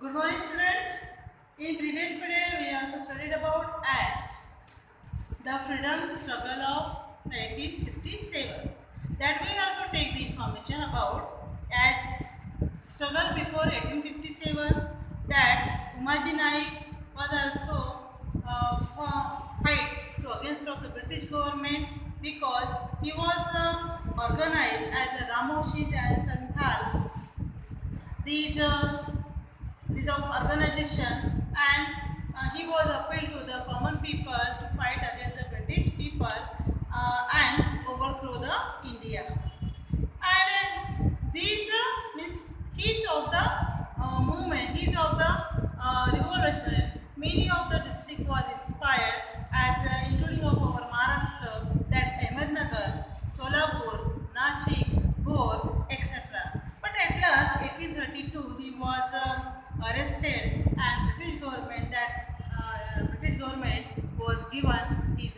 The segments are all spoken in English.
Good morning, student. In previous video, we also studied about AS, the freedom struggle of 1957. That we also take the information about AS struggle before 1857. That Umaji Naik was also fight to against of the British government because he was organized as a Ramoshis and Santhal. These organization, and he was appealed to the common people to fight against the British people and overthrow the India. And these means each of the movement, each of the revolution, many of the district was inspired as including of our Maharashtra, that Ahmednagar, Solapur, Nashik, Bhor, etc. But at last, 1832, he was arrested, and British government was given his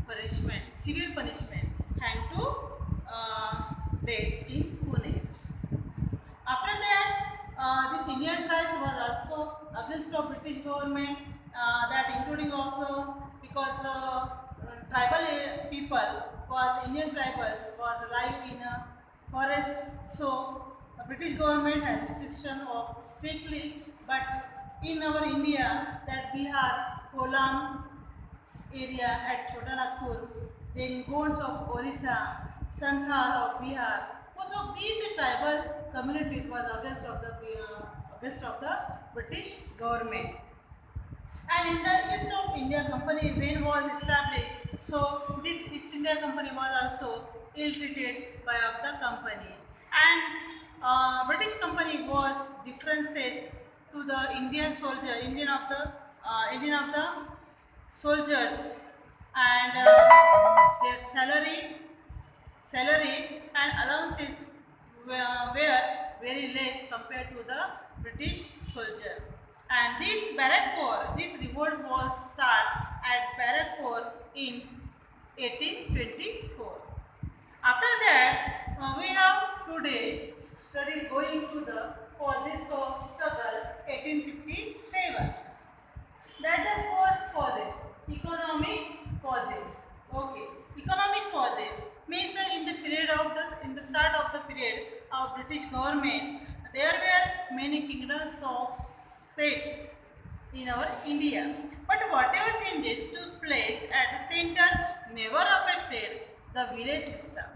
punishment, severe punishment, hanged to death in Pune. After that, this Indian tribes was also against the British government, that including of because tribal people was Indian tribals was alive in a forest, so the British government has restriction of strictly, but in our India, that Bihar, Kolam area at Chota Nagpur, then Gonds of Orissa, Santhal of Bihar. Both of these tribal communities was against of the British government. And in the East of India Company, when was established, so this East India Company was also ill-treated by of the company. And British company was differences to the Indian soldier, Indian of the soldiers, and their salary and allowances were very less compared to the British soldier. And this revolt was started at Barrackpore in 1824. After that, we have today study going to the causes of struggle 1857. That the first causes, economic causes. Okay, economic causes means in the start of the period of British government, there were many kingdoms of state in our India. But whatever changes took place at the center never affected the village system,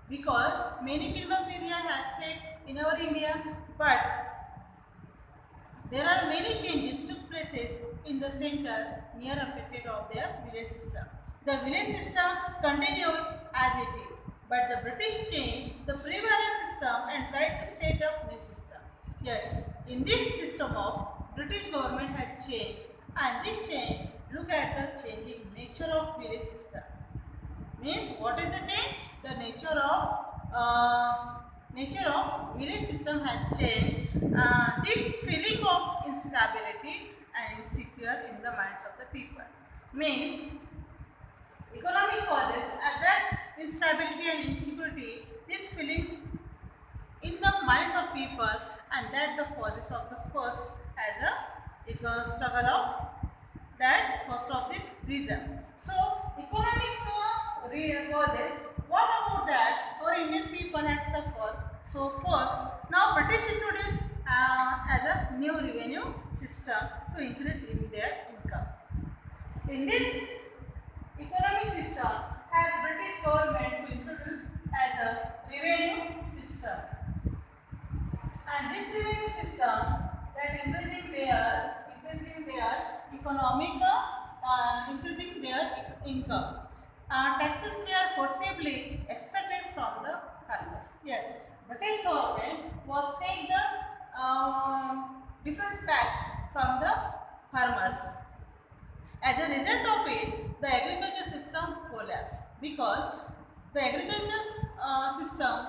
because many kingdoms area has set in our India, but there are many changes took places in the center near affected of their village system. The village system continues as it is, but the British changed the prevalent system and tried to set up new system. Yes, in this system of British government had changed, and this change, look at the changing nature of village system. Means what is the change? The nature of village system has changed. This feeling of instability and insecure in the minds of the people. Means economic causes at that instability and insecurity, these feelings in the minds of people, and that the causes of the first as a struggle of that first of this reason. So economic causes, what about that our Indian people has suffered? So first, now British introduced as a new revenue system to increase in their income. In this economic system, has British government to introduce as a revenue system, and this revenue system that increasing their economic increasing their income. Taxes were forcibly extracted from the farmers. Yes, British government was take the different tax from the farmers. As a result of it, the agriculture system collapsed, because the agriculture system,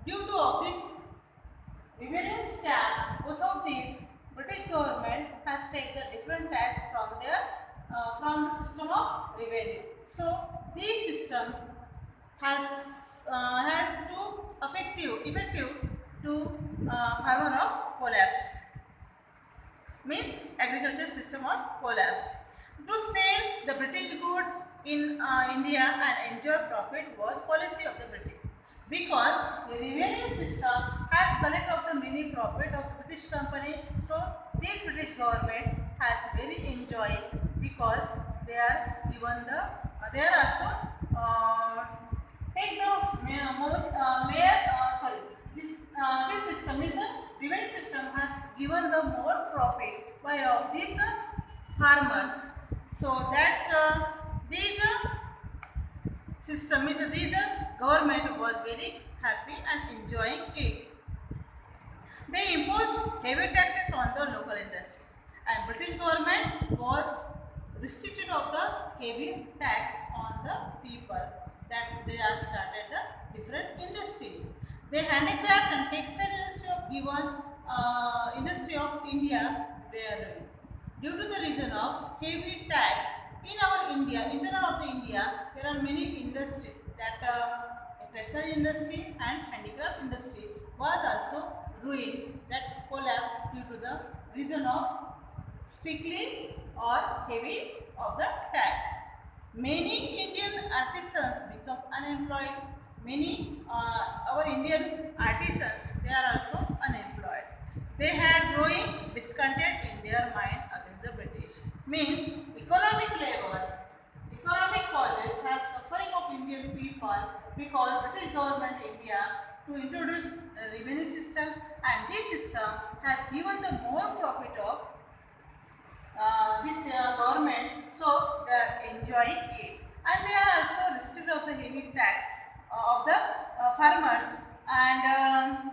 due to of this revenue stamp, both of these British government has taken the different tax from the system of revenue. So these systems has to effective to farmer of collapse. means agriculture system was collapsed. To sell the British goods in India and enjoy profit was policy of the British. Because the revenue system has collected of the many profit of British company, so this British government has very enjoy because they are given the they are also take the this system is a revenue system has given the more profit by of these farmers, so that these system is these government was very happy and enjoying it. They imposed heavy taxes on the local industries, and British government was restricted of the heavy tax on the people, that they are started the different industries. The handicraft and textile industry of given industry of India were due to the reason of heavy tax in our India, internal of the India, there are many industries that textile industry and handicraft industry was also ruined, that collapsed due to the reason of strictly or heavy of the tax. Many Indian artisans become unemployed. Many our Indian artisans, they are also unemployed. They had growing discontent in their mind against the British. Means economic level, economic causes has suffering of Indian people because British government India to introduce a revenue system, and this system has given the more profit of this government, so they are enjoying it, and they are also restricted of the heavy tax of the farmers, and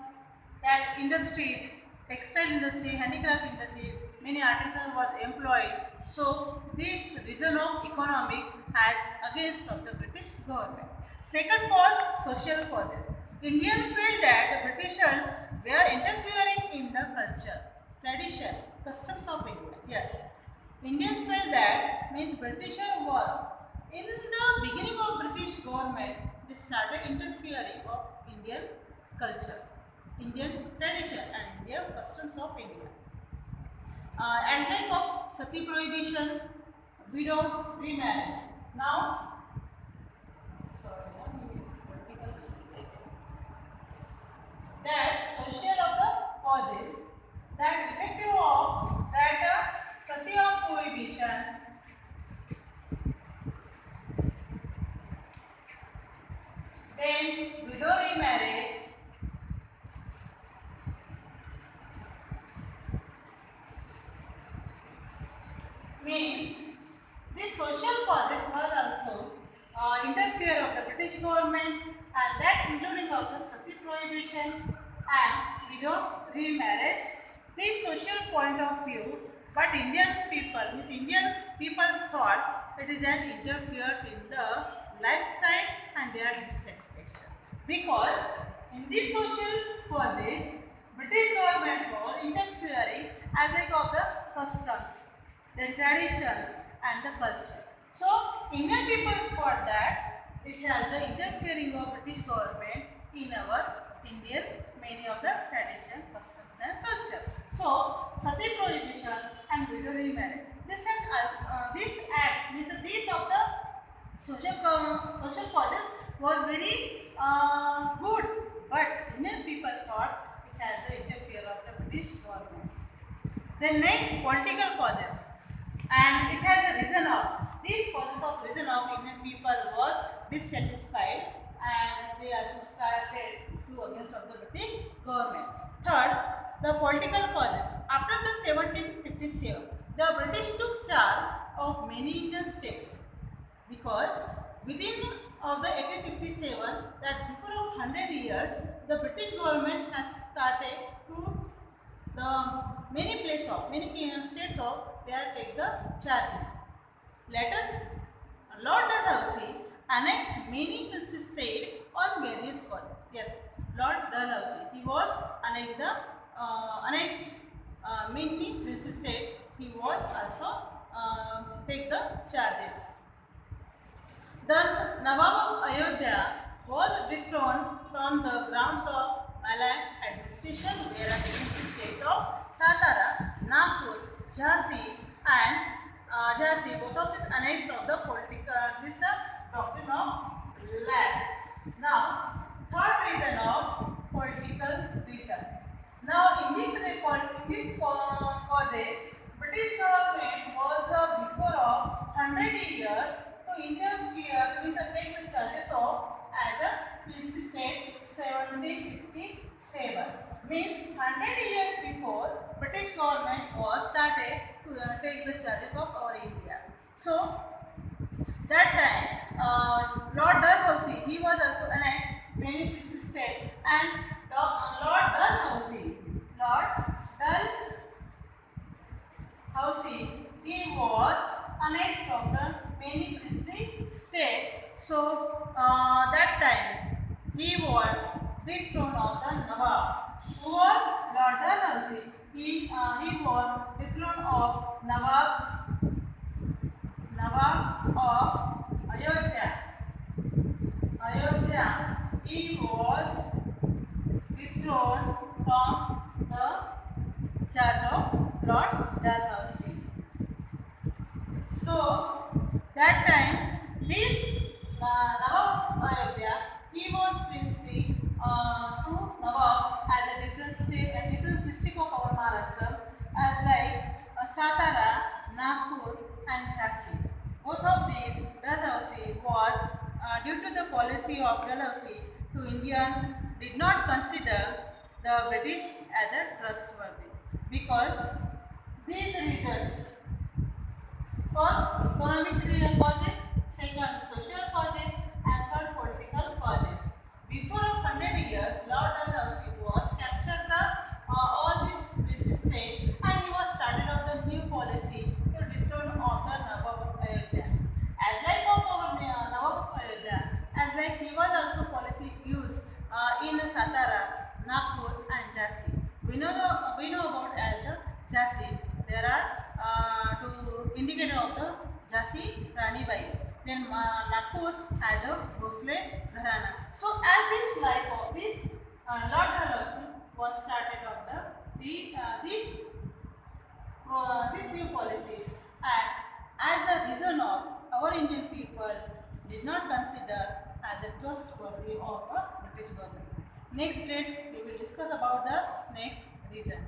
that industries, textile industry, handicraft industries, many artisans was employed. So this reason of economic has against of the British government. Second cause, social causes. Indians feel that the Britishers were interfering in the culture, tradition, customs of India. Yes, Indians felt that means Britisher was in the beginning of British government, they started interfering of Indian culture, Indian tradition and Indian customs of India. As like of sati prohibition, widow remarriage. Now, that social of the causes, that effective of that sati of prohibition, then widow remarriage, means the social causes was also interfere of the British government, and that including of the sati prohibition and widow remarriage. The social point of view, but Indian people thought it is an interferes in the lifestyle and their dissatisfaction, because in these social causes British government was interfering as like of the customs, the traditions and the culture. So Indian people thought that it has the interfering of British government in our Indian many of the tradition, customs and culture. So sati prohibition and widow remarriage. This act means these of the social causes was very good, but Indian people thought it has the interfere of the British government. Then next, political causes, and it has a reason of these causes of reason of Indian people was dissatisfied, and they also started to against of the British government. Third, the political causes. After the 1757, the British took charge of many Indian states, because within of the 1857, that before of 100 years, the British government has started to the many places of many states of they are take the charges. Later, Lord Dalhousie annexed many princely states on various causes. Yes, Lord Dalhousie, he was annexed many princely states. He was also take the charges. The Nawab of Ayodhya was dethroned from the grounds of Malang administration, whereas in the state of Satara, Nagpur, Jhansi and Jhansi, both of these annexed of the political, this doctrine of lapse. Now, third reason of political reason. Now, in this causes, British government was before of 100 years to interfere with take the charges of as a peace state 1757. Means 100 years before British government was started to take the charges of our India. So that time Lord Dalhousie, he was also annexed many pieces state, and Lord Dalhousie, he was annexed of the many princely state. So that time he was dethroned of the Nawab. Who was Lord Dalhousie? He was dethroned of Nawab of Ayodhya. He was dethroned from the charge of Lord Dalhousie. So that time, this Nawab Ayodhya, he was princely to Nawab as a different state and different district of our Maharashtra, as like Satara, Nagpur, and Jhansi. Both of these, Dalhousie was due to the policy of Dalhousie to India did not consider the British as a trustworthy, because these reasons. First, economic causes, second, social causes, and third, political causes. Before 100 years, Lord Dalhousie was captured the all this state, and he was started on the new policy to dethrone of the Nawab of Ayodhya. As like of our Nawab of Ayodhya, as like he was also policy used in Satara, Nagpur, and Jhansi. We know about as the Jhansi. There are two indicator of the Jhansi Rani Bai. Then Nagpur has a Bhosle Gharana. So as this life of this Lord Dalhousie was started on this new policy, and as the reason of our Indian people did not consider as a trustworthy of a British government. Next plate we will discuss about the next reason.